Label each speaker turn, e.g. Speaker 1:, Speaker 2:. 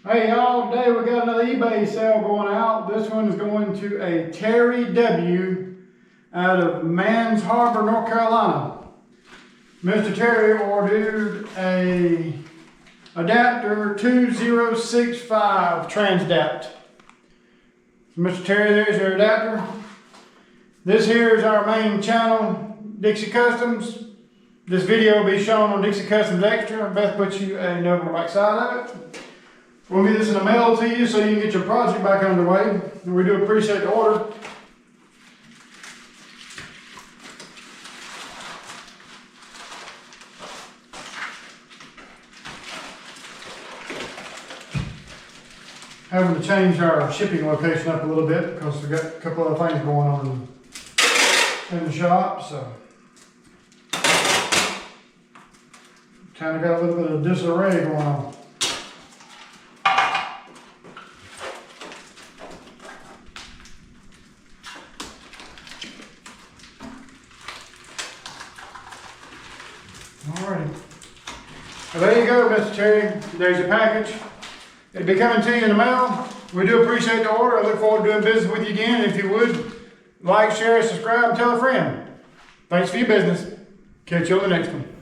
Speaker 1: Hey y'all, today we got another eBay sale going out. This one is going to a Terry W. out of Mans Harbor, North Carolina. Mr. Terry ordered a adapter 2065 Transdapt. So Mr. Terry, there's your adapter. This here is our main channel, Dixie Customs. This video will be shown on Dixie Customs Extra. Beth put you a note on the back side of it. We'll get this in the mail to you so you can get your project back underway. And we do appreciate the order. Having to change our shipping location up a little bit because we've got a couple other things going on in the shop, so kind of got a little bit of disarray going on. Alrighty. Well, there you go, Mr. Terry. There's your package. It'll be coming to you in the mail. We do appreciate the order. I look forward to doing business with you again. If you would, like, share, subscribe, and tell a friend. Thanks for your business. Catch you on the next one.